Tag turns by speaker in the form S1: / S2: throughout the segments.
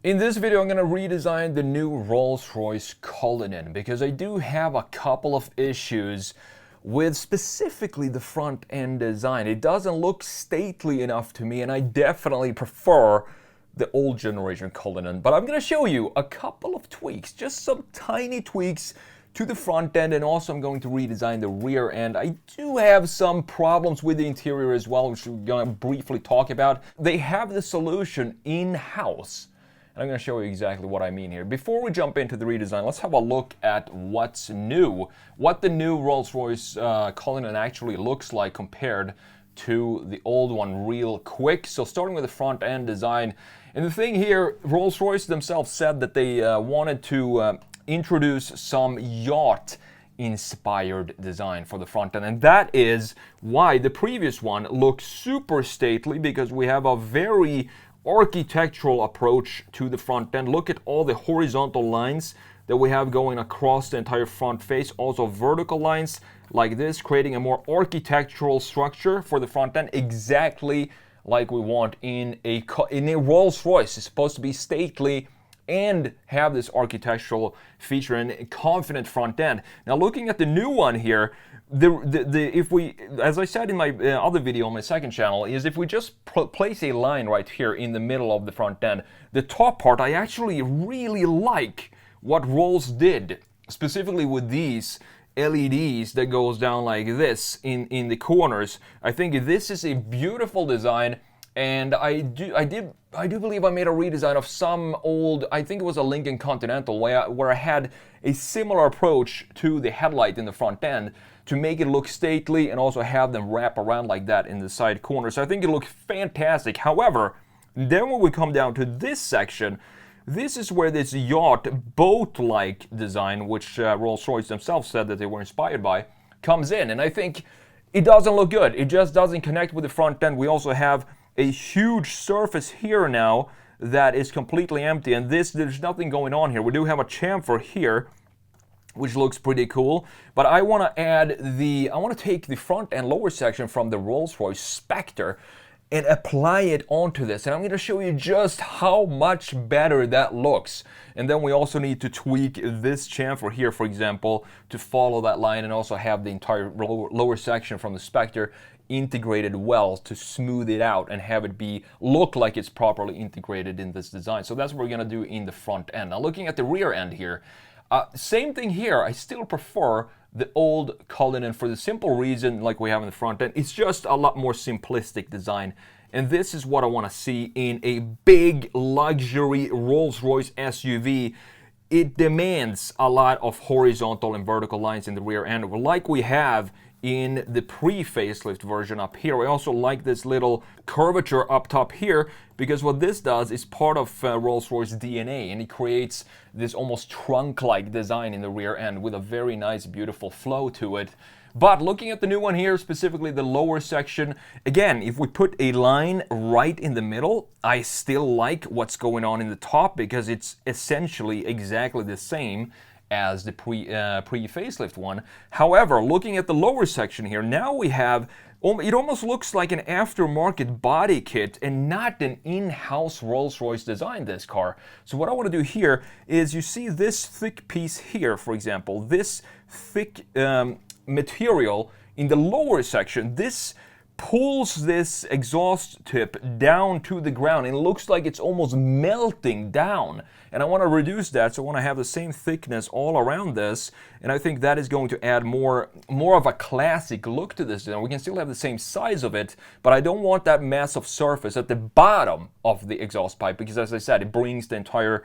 S1: In this video, I'm going to redesign the new Rolls Royce Cullinan because I do have a couple of issues with specifically the front end design. It doesn't look stately enough to me, and I definitely prefer the old generation Cullinan. But I'm going to show you a couple of tweaks, just some tiny tweaks to the front end, and also I'm going to redesign the rear end. I do have some problems with the interior as well, which we're going to briefly talk about. They have the solution in-house. I'm going to show you exactly what I mean here. Before we jump into the redesign, let's have a look at what's new. What the new Rolls Royce Cullinan actually looks like compared to the old one real quick. So starting with the front end design. And the thing here, Rolls Royce themselves said that they wanted to introduce some yacht inspired design for the front end, and that is why the previous one looked super stately, because we have a very architectural approach to the front end. Look at all the horizontal lines that we have going across the entire front face, also vertical lines like this, creating a more architectural structure for the front end, exactly like we want in a Rolls Royce. It's supposed to be stately and have this architectural feature and a confident front end. Now looking at the new one here, if we, as I said in my other video on my second channel, is if we just place a line right here in the middle of the front end, the top part, I actually really like what Rolls did, specifically with these LEDs that goes down like this in the corners. I think this is a beautiful design. And I do believe I made a redesign of some old, I think it was a Lincoln Continental, where I had a similar approach to the headlight in the front end to make it look stately and also have them wrap around like that in the side corners. So I think it looked fantastic. However, then when we come down to this section, this is where this yacht boat-like design, which Rolls-Royce themselves said that they were inspired by, comes in. And I think it doesn't look good. It just doesn't connect with the front end. We also have a huge surface here now that is completely empty, and there's nothing going on here. We do have a chamfer here, which looks pretty cool, but I want to take the front and lower section from the Rolls-Royce Spectre and apply it onto this, and I'm going to show you just how much better that looks. And then we also need to tweak this chamfer here, for example, to follow that line, and also have the entire lower section from the Spectre integrated well to smooth it out and have it look like it's properly integrated in this design. So that's what we're going to do in the front end. Now looking at the rear end here, same thing here. I still prefer the old Cullinan for the simple reason, like we have in the front end, it's just a lot more simplistic design. And this is what I want to see in a big luxury Rolls-Royce SUV. It demands a lot of horizontal and vertical lines in the rear end, like we have in the pre-facelift version up here. I also like this little curvature up top here, because what this does is part of Rolls-Royce DNA, and it creates this almost trunk-like design in the rear end with a very nice, beautiful flow to it. But looking at the new one here, specifically the lower section, again, if we put a line right in the middle, I still like what's going on in the top, because it's essentially exactly the same as the pre-facelift one. However, looking at the lower section here, now we have, it almost looks like an aftermarket body kit and not an in-house Rolls-Royce design, this car. So what I want to do here is, you see this thick piece here, for example, this thick material in the lower section, this pulls this exhaust tip down to the ground, and it looks like it's almost melting down. And I want to reduce that, so I want to have the same thickness all around this, and I think that is going to add more of a classic look to this. And we can still have the same size of it, but I don't want that massive surface at the bottom of the exhaust pipe, because as I said, it brings the entire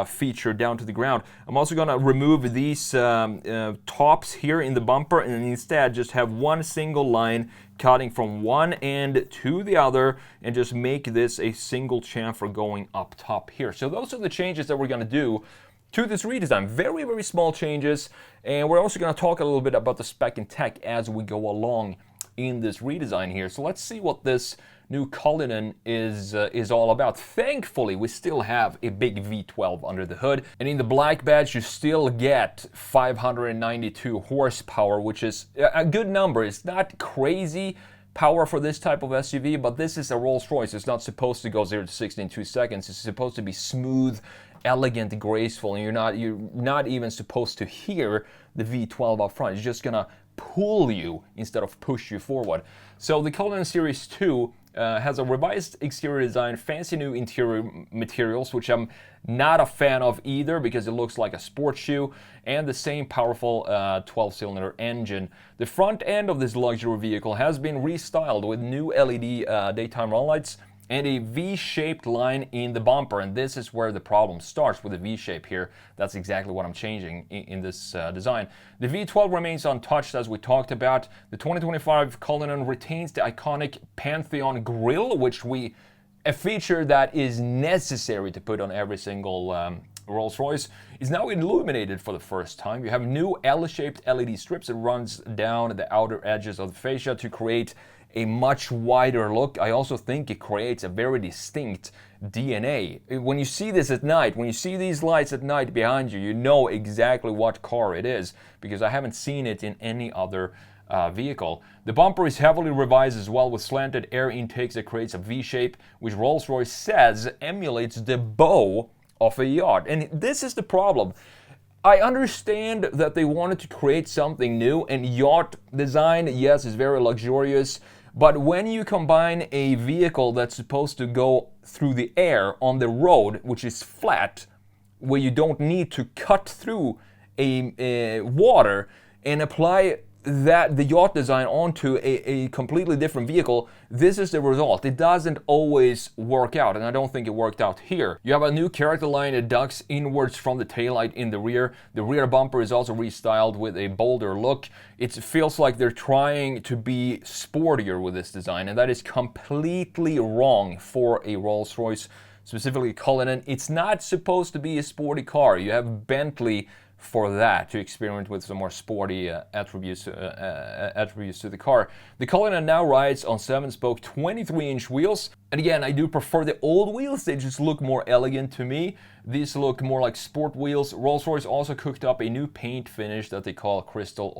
S1: feature down to the ground. I'm also going to remove these tops here in the bumper, and instead just have one single line cutting from one end to the other, and just make this a single chamfer going up top here. So those are the changes that we're going to do to this redesign. Very, very small changes, and we're also going to talk a little bit about the spec and tech as we go along in this redesign here. So let's see what this new Cullinan is all about. Thankfully, we still have a big V12 under the hood, and in the black badge you still get 592 horsepower, which is a good number. It's not crazy power for this type of SUV, but this is a Rolls Royce. It's not supposed to go 0 to 60 in 2 seconds. It's supposed to be smooth, elegant, graceful, and you're not even supposed to hear the V12 up front. It's just gonna pull you instead of push you forward. So the Cullinan Series 2 has a revised exterior design, fancy new interior materials, which I'm not a fan of either because it looks like a sports shoe, and the same powerful 12-cylinder engine. The front end of this luxury vehicle has been restyled with new LED daytime run lights and a V-shaped line in the bumper, and this is where the problem starts with the V-shape here. That's exactly what I'm changing in this design. The V12 remains untouched, as we talked about. The 2025 Cullinan retains the iconic Pantheon grille, a feature that is necessary to put on every single Rolls-Royce, is now illuminated for the first time. You have new L-shaped LED strips that runs down the outer edges of the fascia to create a much wider look. I also think it creates a very distinct DNA. When you see this at night, when you see these lights at night behind you, you know exactly what car it is, because I haven't seen it in any other vehicle. The bumper is heavily revised as well, with slanted air intakes that creates a V-shape, which Rolls-Royce says emulates the bow of a yacht. And this is the problem. I understand that they wanted to create something new, and yacht design, yes, is very luxurious, but when you combine a vehicle that's supposed to go through the air on the road, which is flat, where you don't need to cut through a water, and apply the yacht design onto a completely different vehicle, this is the result. It doesn't always work out, and I don't think it worked out here. You have a new character line that ducks inwards from the taillight in the rear. The rear bumper is also restyled with a bolder look. It feels like they're trying to be sportier with this design, and that is completely wrong for a Rolls-Royce, specifically Cullinan. It's not supposed to be a sporty car. You have Bentley for that, to experiment with some more sporty attributes to the car. The Cullinan now rides on 7-spoke 23-inch wheels, and again, I do prefer the old wheels. They just look more elegant to me. These look more like sport wheels. Rolls-Royce also cooked up a new paint finish that they call Crystal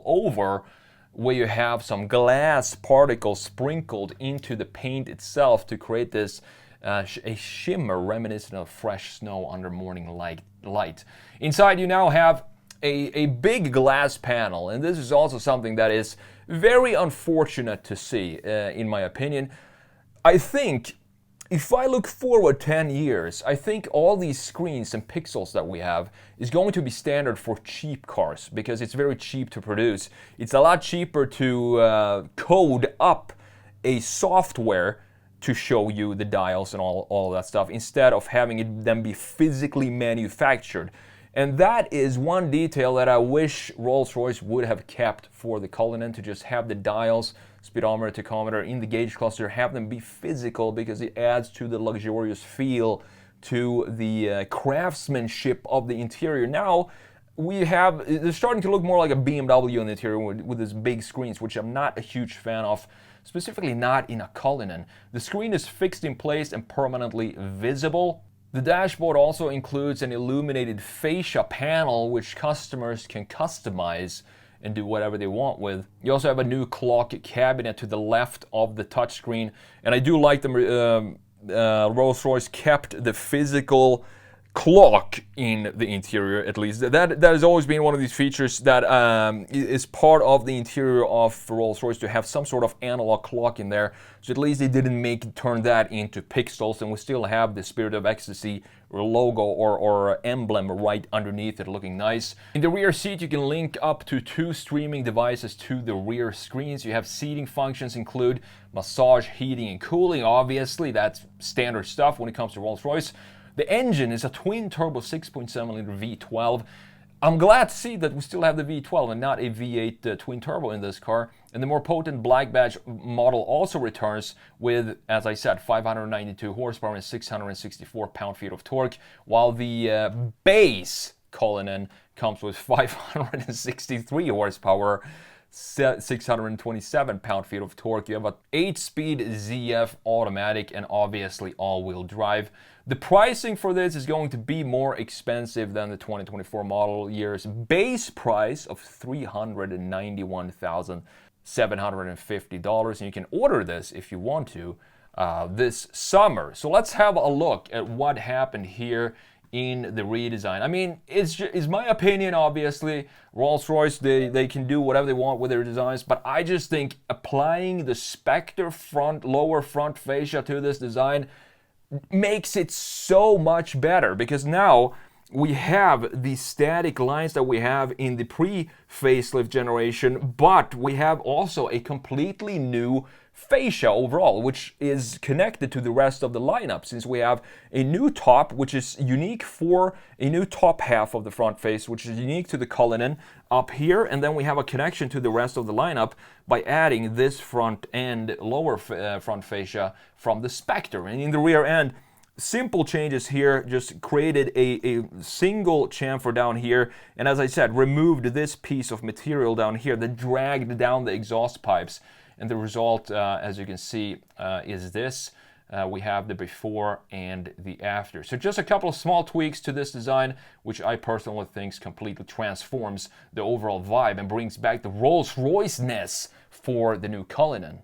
S1: Over, where you have some glass particles sprinkled into the paint itself to create this a shimmer reminiscent of fresh snow under morning light. Inside, you now have a big glass panel, and this is also something that is very unfortunate to see, in my opinion. I think if I look forward 10 years, I think all these screens and pixels that we have is going to be standard for cheap cars, because it's very cheap to produce. It's a lot cheaper to code up a software to show you the dials and all of that stuff, instead of having them be physically manufactured. And that is one detail that I wish Rolls-Royce would have kept for the Cullinan, to just have the dials, speedometer, tachometer in the gauge cluster, have them be physical, because it adds to the luxurious feel, to the craftsmanship of the interior. Now, they're starting to look more like a BMW in the interior with these big screens, which I'm not a huge fan of, specifically not in a Cullinan. The screen is fixed in place and permanently visible. The dashboard also includes an illuminated fascia panel, which customers can customize and do whatever they want with. You also have a new clock cabinet to the left of the touchscreen, and I do like the Rolls-Royce kept the physical clock in the interior, at least. That has always been one of these features that is part of the interior of Rolls-Royce, to have some sort of analog clock in there. So at least they didn't turn that into pixels, and we still have the Spirit of Ecstasy logo or emblem right underneath it, looking nice. In the rear seat, you can link up to 2 streaming devices to the rear screens. You have seating functions include massage, heating, and cooling. Obviously, that's standard stuff when it comes to Rolls-Royce. The engine is a twin-turbo 6.7-liter V12. I'm glad to see that we still have the V12 and not a V8 twin-turbo in this car. And the more potent Black Badge model also returns with, as I said, 592 horsepower and 664 pound-feet of torque, while the base Cullinan comes with 563 horsepower, 627 pound-feet of torque. You have a 8-speed ZF automatic and obviously all-wheel drive. The pricing for this is going to be more expensive than the 2024 model year's base price of $391,000. $750, and you can order this if you want to this summer. So let's have a look at what happened here in the redesign. I mean, it's my opinion, obviously. Rolls-Royce, they can do whatever they want with their designs, but I just think applying the Spectre lower front fascia to this design makes it so much better, because now we have the static lines that we have in the pre-facelift generation, but we have also a completely new fascia overall, which is connected to the rest of the lineup, since we have a new top, which is unique for a new top half of the front face, which is unique to the Cullinan up here, and then we have a connection to the rest of the lineup by adding this front end lower front fascia from the Spectre. And in the rear end, simple changes here, just created a single chamfer down here, and as I said, removed this piece of material down here that dragged down the exhaust pipes. And the result, as you can see, is this. We have the before and the after. So just a couple of small tweaks to this design, which I personally think completely transforms the overall vibe and brings back the Rolls-Royce-ness for the new Cullinan.